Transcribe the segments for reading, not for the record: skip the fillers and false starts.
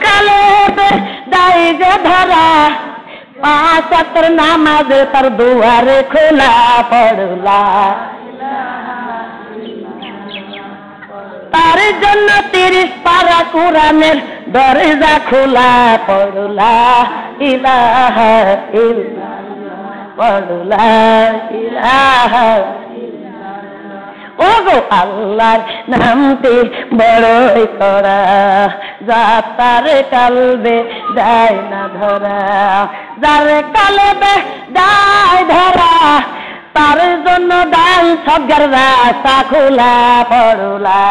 কালে দাই যে ধরা, 5 ওয়াক্ত নামাজে তার দুয়ারে খোলা, পড়লা তার জন্য 30 পারা কোরআনের দরজা খোলা, পড়লা ইলাহা ইল্লাল্লাহ, পড়লা ইলাহা। ওগো আল্লাহর নামটি বড়ই করা, যা তার কালবে দেয় না ধরা, যার কালবে দেয় ধরা, তার জন্য দান সবজার রাস্তা খোলা, পড়লা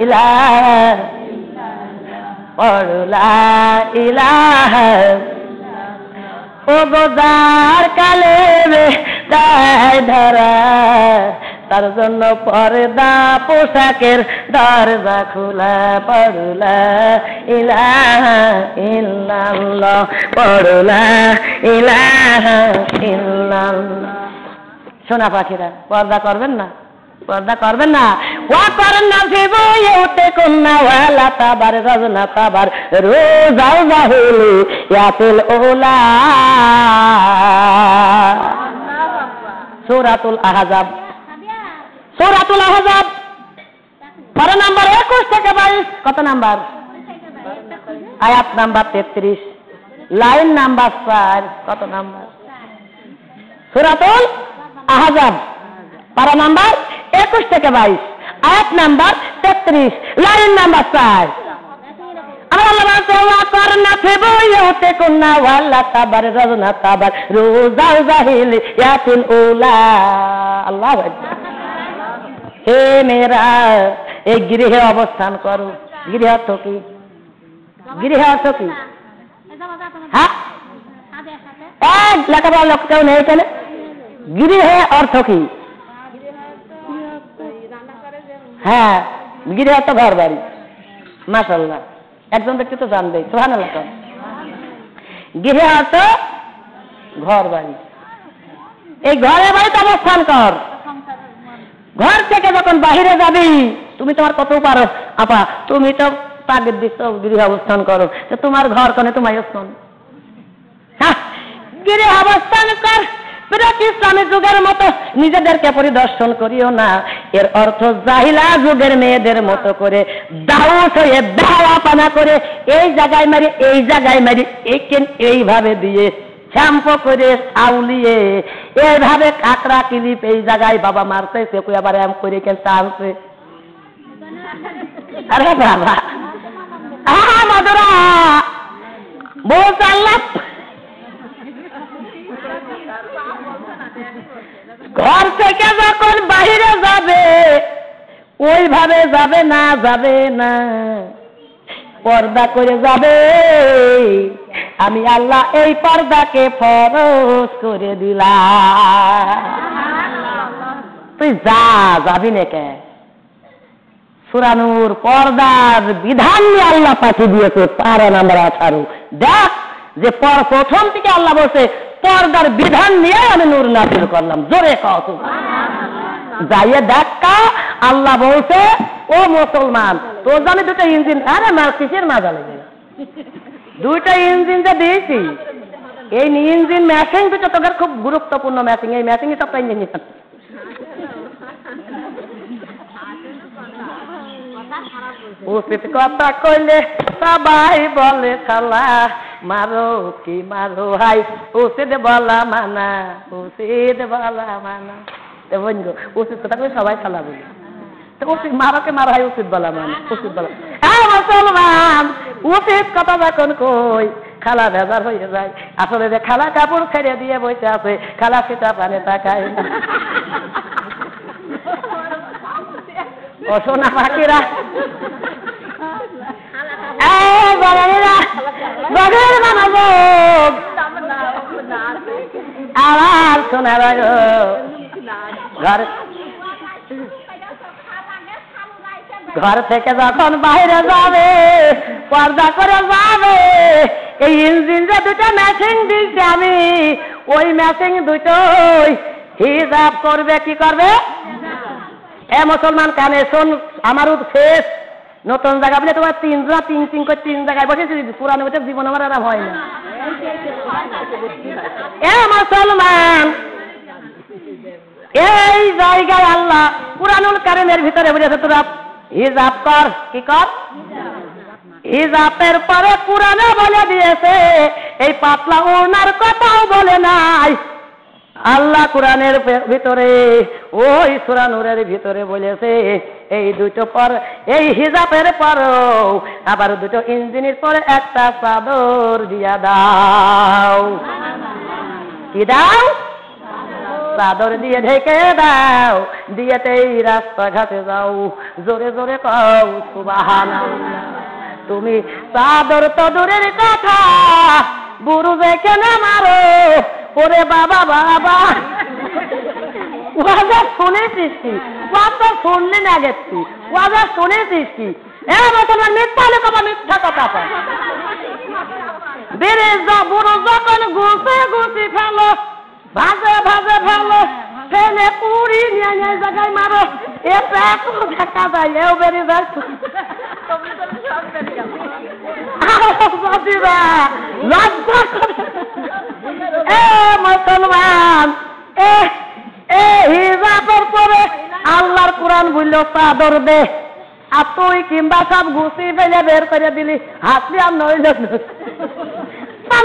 ইলাহা, পড়লা ইলাহা। ওগো যার কালবে দেয় ধরা, তার জন্য পর্দা পোশাকের দরজা খোলা, পড়লা ইলাহা ইল্লাল্লাহ, পড়লা ইলাহা ইল্লাল্লাহ। সোনা পাখিরা পর্দা করবেন না, পর্দা করবেন না। ওয়া করনা ফি বুয়ুতিকুন্না ওয়ালা তাবার রাজনা তাবার রোজাও জাহিলি ইয়াতিল উলা। সূরাতুল আহজাব, সূরাতুল আহজাব পারা নাম্বার 21 থেকে 22। কত নাম্বার? আয়াত নাম্বার 33, লাইন নাম্বার 4। কত নাম্বার? সূরাতুল আহজাব পারা নাম্বার 21 থেকে 22, আয়াত নাম্বার 33, লাইন নাম্বার 4। আল্লাহ বলছে ওয়া করনা ফি বুয়ুতিকুন্না ওয়ালা তাবার রাজনা তাবার রোজাও জাহিলিয়াতিল উলা। আল্লাহু আকবার। হে মেয়েরা, এই গৃহে অবস্থান করো। গৃহে অর্থ কি? গৃহে অর্থ কি? হ্যাঁ, লেখাপড়া লোক কেউ নেই এখানে। গৃহে অর্থ কি? হ্যাঁ, গৃহে অর্থ ঘর বাড়ি। মাশাআল্লাহ, একজন ব্যক্তি তো জানবে। সুবহানাল্লাহ। গৃহে অর্থ ঘর বাড়ি। এই ঘরে বাড়িতে অবস্থান কর। ঘর থেকে যখন বাহিরে যাবি, তুমি তোমার কত পারো আপা, তুমি তো তাগিদ দিচ্ছ গৃহে অবস্থান করো, তোমার ঘর কনে তোমায় শোন। হ্যাঁ, গৃহে অবস্থান কর। ইসলামী যুগের মতো নিজেদেরকে পরিদর্শন করিও না। এর অর্থ জাহিলা যুগের মেয়েদের মতো করে দাউস হয়ে দাওয়াপানা করে এই জায়গায় মারি এই জায়গায় মারি এইভাবে দিয়ে শ্যাম্পু করে আউলিয়ে এইভাবে কাকড়া কিলিপ এই জায়গায় বাবা মারছে, সে কই আবার এম করে কেন টানছে। আরে বাবা, মধুরা বলছে আল্লাহ ঘর থেকে যখন বাহিরে যাবে ওইভাবে যাবে না, যাবে না, পর্দা করে যাবে। আমি আল্লাহ এই পর্দাকে ফরজ করে দিলাম। তুই যাবি না কে? সূরা নূর পর্দার বিধান নিয়ে আল্লাহ পাঠিয়ে দিয়েছে পারা নাম্বার 18। দেখ যে প্রথম থেকে আল্লাহ বলছে পর্দার বিধান নিয়ে আমি নূর নাযিল করলাম। জোরে কও যাইয়ে দেখা আল্লাহ বলছে ও মুসলমান, তোর জানি দুটো ইঞ্জিন। আরে কিসের মাজা লেগে? দুইটা ইঞ্জিন যে দিয়েছি, এই ইঞ্জিন ম্যাচিং দুটো তোদের খুব গুরুত্বপূর্ণ ম্যাচিং। এই ম্যাচিং এ সবটা ইঞ্জিন উচিত কথা কইলে সবাই বলে খালা মারো কি মারো হাই, উচিত বলা মানা, উচিত বলা মানা। উচিত কথা কইলে সবাই খালা বলি, উচিত মারোকে মারো হাই, উচিত বলা মানা, উচিত বলা। হ্যাঁ মুসলমান, উচিত কথা যখন কই খালা বেজার হয়ে যায়। আসলে যে খালা কাপড় ছেড়ে দিয়ে বসে আছে, খালা সেটা পানে তাকায় না। ও সোনা পাখিরা, আমার সোনা ঘর থেকে যখন বাইরে যাবে পর্দা করে যাবে। এই ইঞ্জিন যে দুটো ম্যাচিং দিচ্ছি আমি, ওই ম্যাচিং দুটোই হিজাব করবে। কি করবে? এ মুসলমান কানে শোন, আমার শেষ নতুন জায়গা বলে তোমার তিনজন তিন করে তিন জায়গায় বসেছি, পুরানো বছর জীবন আমার আরাম হয় না। এ মুসলমান, এই জায়গায় আল্লাহ কুরআনুল কারীমের ভিতরে বলেছে তোরা হিজাব কর। কি কর? হিজাবের পরে কুরআনে বলে দিয়েছে, এই পাতলা ওড়নার কথাও বলে নাই। আল্লাহ কুরআনের ভিতরে ওই সূরা নূরের ভিতরে বলেছে এই দুটো পর, এই হিজাবের পরও আবার দুটো ইঞ্জিনের পরে একটা চাদর দিয়া দাও। কি দাও? চাদর দিয়ে ঢেকে দাও, দিয়েতেই রাস্তাঘাটে যাও, জোরে জোরে কও সুবহানাল্লাহ। তুমি চাদর তো দূরের কথা, বুড়ুবে কেন মারো ওরে বাবা বাবা। ওয়াজা শুনেছিস কি? ওয়াজা শুনলি না গেছি, ওয়াজা শুনেছিস কি? এ মুসলমান, মিথ্যা লোক আবার মিথ্যা কথা কয়। বেড়ে যা বুড়ো যখন গুছে গুছি ফেলো, ভাজে ভাজে ফেলো, ফেলে পুরি নিয়ে নিয়ে জায়গায় মারো, এটা দেখা যায়, এও বেরিয়ে যায়। লজ্জা করে। এ মুসলমান, হিজাবের পরে আল্লাহর কোরআন বলল চাদর দে, আর তুই কিংবা সব গুছি ফেলে বের করে দিলি, হাসলি আর নইল।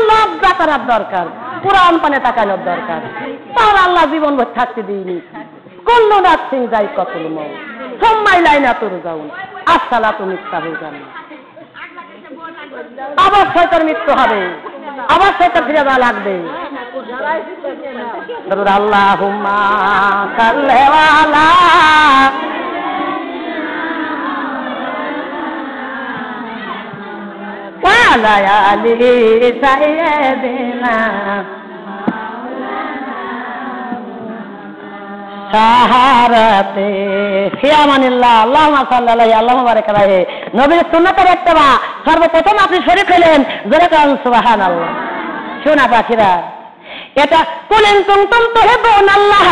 লজ্জা করার দরকার, কোরআন পানে তাকানোর দরকার। তার আল্লাহ জীবন ভর থাকতে দিইনি। কল্লু নাথিং যাই কতল মৌ সম্মাই লাইনা তোর যাউন আসসালা তুমি মিথ্যা জানো। অবশ্যই তোর মৃত্যু হবে, অবশ্যই তোর ফিরে যাওয়া লাগবে। আল্লাহুম্মা সাল্লি আলা ওয়া আলি সাইয়্যিদিনা সাহারাতে ফিয়ামানিল্লাহ। আল্লাহুম্মা সাল্লি আলাইহি আল্লাহুম্মা বারিক আলাইহি। নবীর সুন্নাতের ইত্তেবা সর্বপ্রথম আপনি শরীক হলেন, জোরে বলেন সুবহানাল্লাহ। শোনা পাখিরা, এটা কুলিন কুনতুম তুহিব্বুনাল্লাহ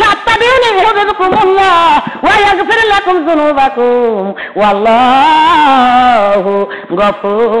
ফাত্তাবিউনি ইউহিব্বুকুমুল্লাহ ওয়া ইয়াগফির লাকুম যুনুবাকুম ওয়াল্লাহু গফুর।